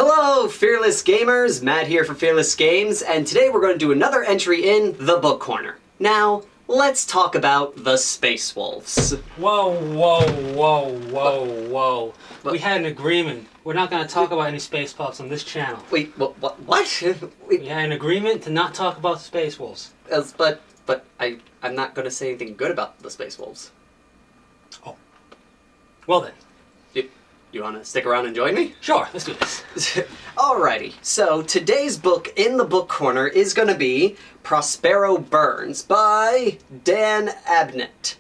Hello, Fearless Gamers! Matt here for Fearless Games, and today we're going to do another entry in the Book Corner. Now, let's talk about the Space Wolves. Whoa. We had an agreement. We're not going to talk about any space puffs on this channel. Wait, what? We had an agreement to not talk about the Space Wolves. But I'm not going to say anything good about the Space Wolves. Oh. Well then. You want to stick around and join me? Sure, let's do this. Alrighty, so today's book in the Book Corner is going to be Prospero Burns by Dan Abnett.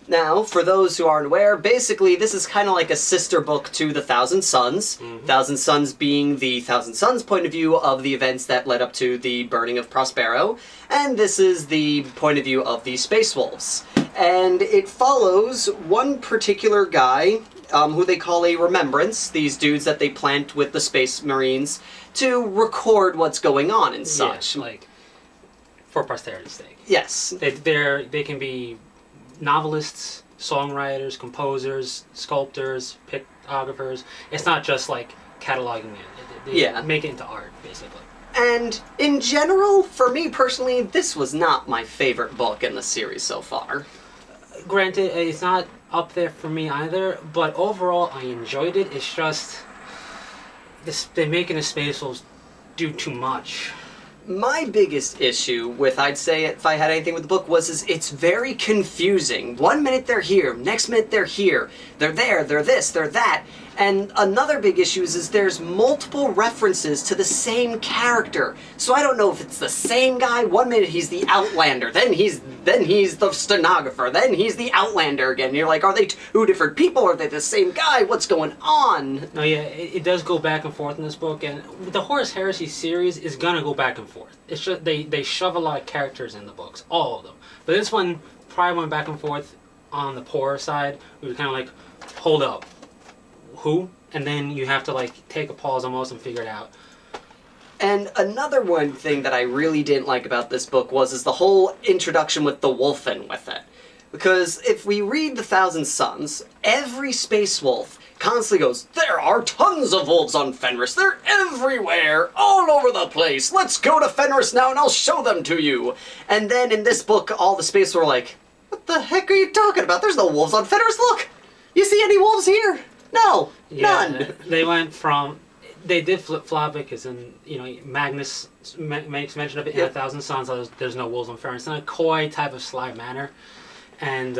Now, for those who aren't aware, basically this is kind of like a sister book to The Thousand Suns. Thousand Suns being the Thousand Suns point of view of the events that led up to the burning of Prospero, and this is the point of view of the Space Wolves. And it follows one particular guy, who they call a remembrance, these dudes that they plant with the Space Marines to record what's going on and such. Yeah, like, for posterity's sake. Yes. They can be novelists, songwriters, composers, sculptors, pictographers. It's not just like cataloging it. They make it into art, basically. And in general, for me personally, this was not my favorite book in the series so far. Granted, it's not up there for me either, but overall I enjoyed it. It's just they're making the Space Wolves do too much. My biggest issue with, I'd say, if I had anything with the book, is it's very confusing. 1 minute they're here, next minute they're here. They're there, they're this, they're that. And another big issue is there's multiple references to the same character. So I don't know if it's the same guy. 1 minute he's the Outlander, then he's the stenographer, then he's the Outlander again. You're like, are they two different people? Are they the same guy? What's going on? No, yeah, it does go back and forth in this book, and the Horus Heresy series is gonna go back and forth. It's just they shove a lot of characters in the books, all of them. But this one probably went back and forth on the poorer side. We were kind of like, hold up. Who? And then you have to like take a pause almost and figure it out. And another one thing that I really didn't like about this book is the whole introduction with the wolfen with it. Because if we read The Thousand Suns, every Space Wolf constantly goes, there are tons of wolves on Fenris, they're everywhere, all over the place, let's go to Fenris now and I'll show them to you. And then in this book, all the Space Wolves were like, what the heck are you talking about? There's no wolves on Fenris, look! You see any wolves here? No, none. They went from, they did flip-flop it because Magnus makes mention of it in A Thousand Suns, so there's no wolves on Fenris, in a coy type of sly manner. And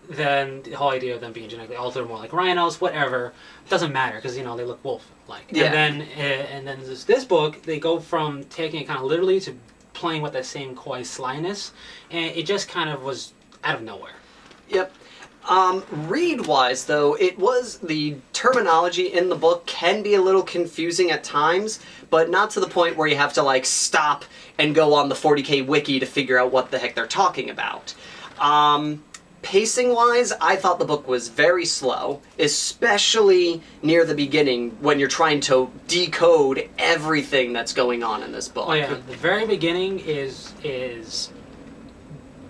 then the whole idea of them being genetically altered, more like rhinos, whatever, doesn't matter because they look wolf-like. Yeah. And then this book, they go from taking it kind of literally to playing with that same coy slyness, and it just kind of was out of nowhere. Yep. Read-wise, though, the terminology in the book can be a little confusing at times, but not to the point where you have to, like, stop and go on the 40K wiki to figure out what the heck they're talking about. Pacing-wise, I thought the book was very slow, especially near the beginning when you're trying to decode everything that's going on in this book. Oh yeah, the very beginning is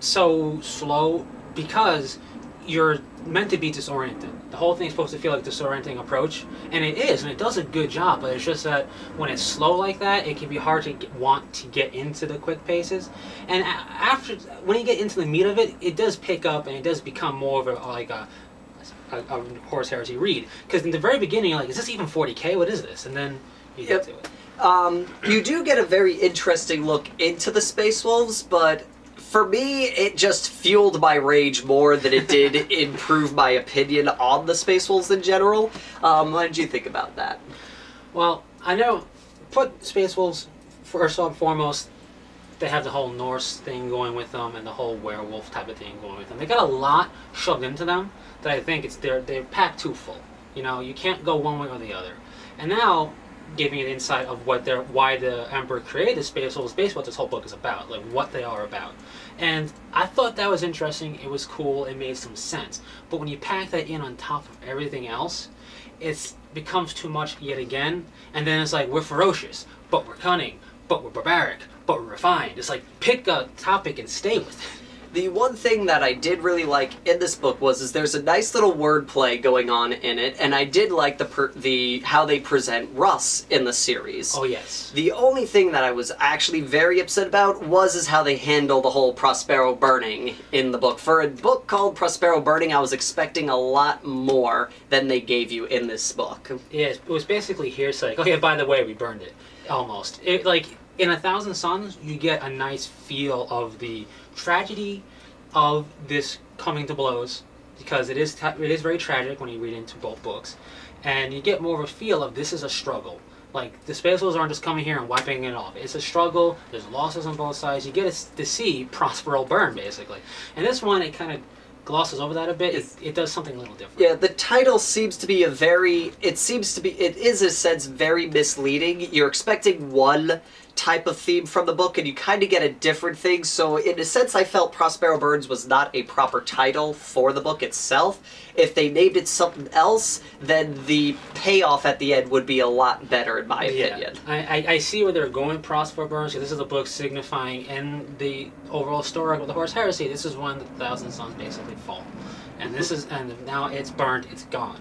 so slow because you're meant to be disoriented. The whole thing's supposed to feel like a disorienting approach, and it is, and it does a good job, but it's just that when it's slow like that, it can be hard to want to get into the quick paces. And when you get into the meat of it, it does pick up, and it does become more of a Horus Heresy read. Because in the very beginning, you're like, is this even 40K? What is this? And then you get to it. You do get a very interesting look into the Space Wolves, but for me, it just fueled my rage more than it did improve my opinion on the Space Wolves in general. What did you think about that? Well, I know, put Space Wolves, first and foremost, they have the whole Norse thing going with them and the whole werewolf type of thing going with them. They got a lot shoved into them that I think they're packed too full. You can't go one way or the other. And now, giving an insight of why the Emperor created the Space Wolves, basically what this whole book is about, like what they are about. And I thought that was interesting, it was cool, it made some sense. But when you pack that in on top of everything else, it becomes too much yet again, and then it's like, we're ferocious, but we're cunning, but we're barbaric, but we're refined. It's like, pick a topic and stay with it. The one thing that I did really like in this book is there's a nice little wordplay going on in it, and I did like the how they present Russ in the series. Oh yes. The only thing that I was actually very upset about is how they handle the whole Prospero burning in the book. For a book called Prospero Burning, I was expecting a lot more than they gave you in this book. Yeah, it was basically hearsay. Oh yeah, by the way, we burned it. Almost. In 1,000 Suns, you get a nice feel of the tragedy of this coming to blows, because it is very tragic when you read into both books, and you get more of a feel of this is a struggle. Like, the Space Wolves aren't just coming here and wiping it off. It's a struggle. There's losses on both sides. You get to see Prospero burn, basically. And this one, it kind of glosses over that a bit. It does something a little different. Yeah, the title seems to be it is in a sense very misleading. You're expecting one type of theme from the book, and you kind of get a different thing. So in a sense, I felt Prospero Burns was not a proper title for the book itself. If they named it something else, then the payoff at the end would be a lot better, in my opinion. I see where they're going, Prospero Burns, because this is a book signifying in the overall story of the Horse Heresy. This is when the 1,000 Suns basically fall, and now it's burned, it's gone.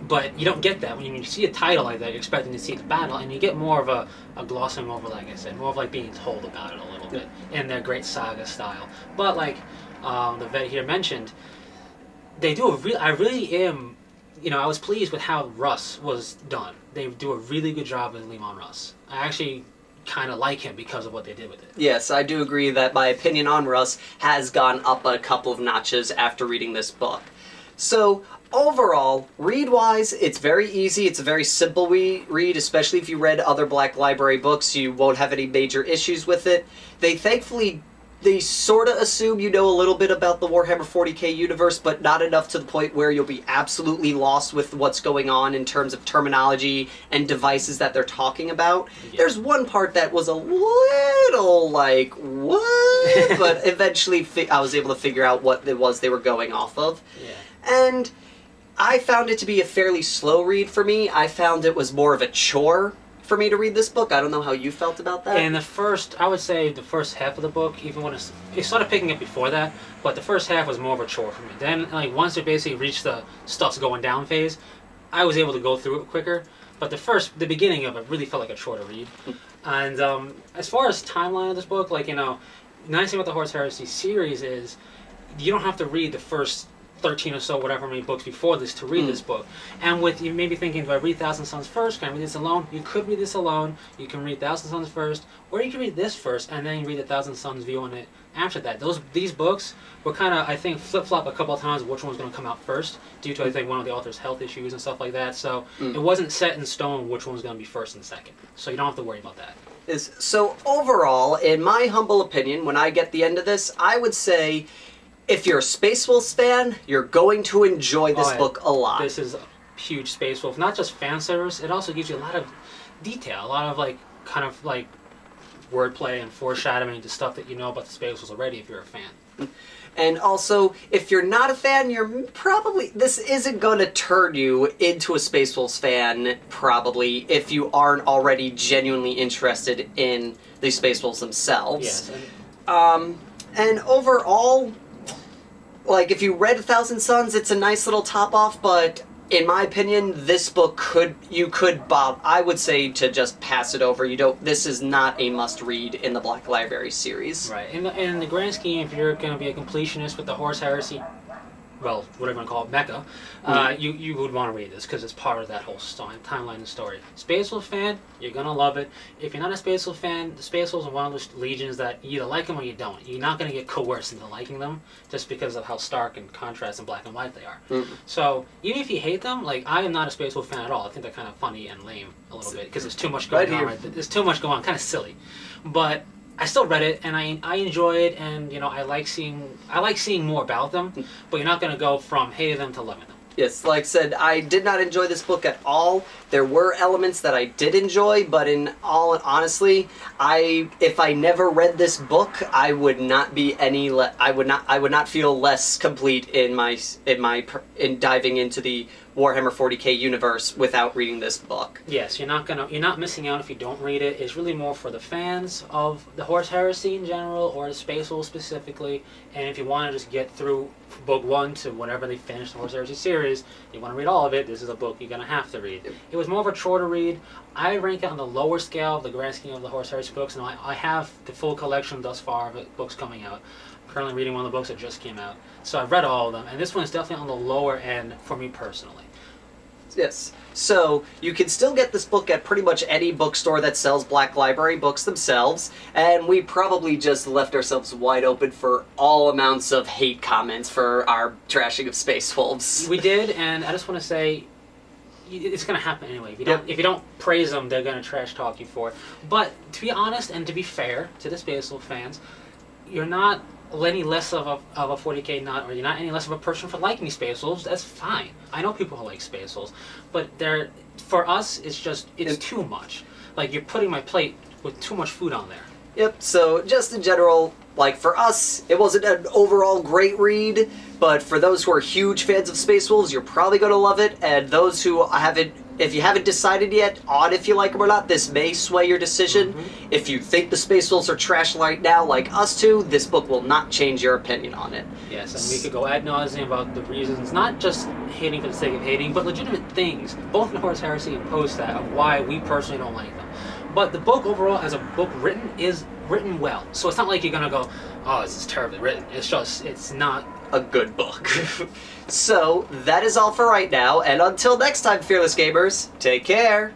But you don't get that when you see a title like that. You're expecting to see the battle, and you get more of a glossing over, like I said, more of like being told about it a little bit in their great saga style. But like the vet here mentioned, they do I really am, I was pleased with how Russ was done. They do a really good job with Lemon Russ. I actually kind of like him because of what they did with it. Yes, I do agree that my opinion on Russ has gone up a couple of notches after reading this book. So, overall, read-wise, it's very easy. It's a very simple read, especially if you read other Black Library books. You won't have any major issues with it. They sort of assume you know a little bit about the Warhammer 40k universe, but not enough to the point where you'll be absolutely lost with what's going on in terms of terminology and devices that they're talking about. Yeah. There's one part that was a little like, what? But eventually I was able to figure out what it was they were going off of. Yeah. And I found it to be a fairly slow read for me. I found it was more of a chore for me to read this book. I don't know how you felt about that. And I would say the first half of the book, even when it started picking up before that, but the first half was more of a chore for me. Then, once it basically reached the stuff's going down phase, I was able to go through it quicker. But the beginning of it really felt like a chore to read. And as far as timeline of this book, the nice thing about the Horse Heresy series is you don't have to read the first 13 or so, whatever many books before this to read this book. And with you maybe thinking, do I read 1,000 Suns first? Can I read this alone? You could read this alone. You can read 1,000 Suns first, or you can read this first and then you read the 1,000 Suns view on it after that. These books were kind of, I think, flip-flop a couple of times which one was going to come out first, due to, I think, one of the author's health issues and stuff like that. So it wasn't set in stone which one was going to be first and second. So you don't have to worry about that. So overall, in my humble opinion, when I get the end of this, I would say, if you're a Space Wolves fan, you're going to enjoy this book a lot. This is a huge Space Wolf. Not just fan service, it also gives you a lot of detail, a lot of wordplay and foreshadowing to stuff that you know about the Space Wolves already if you're a fan. And also, if you're not a fan, this isn't going to turn you into a Space Wolves fan, probably, if you aren't already genuinely interested in the Space Wolves themselves. Yes. And overall, if you read 1,000 Suns, it's a nice little top-off, but in my opinion, this book I would say to just pass it over. This is not a must-read in the Black Library series. Right. In the grand scheme, if you're going to be a completionist with the Horse Heresy, well, whatever you want to call it, Mecca, you would want to read this because it's part of that whole timeline and story. Space Wolf fan, you're going to love it. If you're not a Space Wolf fan, the Space Wolves are one of those legions that you either like them or you don't. You're not going to get coerced into liking them just because of how stark and contrast and black and white they are. So even if you hate them, I am not a Space Wolf fan at all. I think they're kind of funny and lame a little bit because there's too much going on. There's too much going on, kind of silly. But I still read it, and I enjoy it, and I like seeing more about them. But you're not going to go from hating them to loving them. Yes, like I said, I did not enjoy this book at all. There were elements that I did enjoy, but in all honestly, if I never read this book, I would not be I would not feel less complete in diving into the Warhammer 40k universe without reading this book. Yes, you're not missing out if you don't read it. It's really more for the fans of the Horse Heresy in general, or the Space Wolves specifically. And if you want to just get through book 1 to whenever they finish the Horse Heresy series, you want to read all of it, this is a book you're going to have to read. Yep. It was more of a chore to read. I rank it on the lower scale of the grand scheme of the Horse Heresy books, and I have the full collection thus far of books coming out. I'm currently reading one of the books that just came out. So I've read all of them, and this one is definitely on the lower end for me personally. Yes. So, you can still get this book at pretty much any bookstore that sells Black Library books themselves, and we probably just left ourselves wide open for all amounts of hate comments for our trashing of Space Wolves. We did, and I just want to say, it's going to happen anyway. If you don't praise them, they're going to trash talk you for it. But, to be honest, and to be fair to the Space Wolf fans, you're not any less of a 40k nut, or you're not any less of a person for liking Space Wolves. That's fine. I know people who like Space Wolves, but for us, it's too much. Like, you're putting my plate with too much food on there. Yep, so just in general, like for us, it wasn't an overall great read, but for those who are huge fans of Space Wolves, you're probably going to love it, and those who haven't, if you haven't decided yet on if you like them or not, this may sway your decision. Mm-hmm. If you think the Space Wolves are trash right now, like us two, this book will not change your opinion on it. Yes, and we could go ad nauseum about the reasons, not just hating for the sake of hating, but legitimate things, both in Horse Heresy and post that, of why we personally don't like them. But the book overall, as a book written, is written well. So it's not like you're going to go, oh, this is terribly written. It's not a good book. So, that is all for right now, and until next time, Fearless Gamers, take care!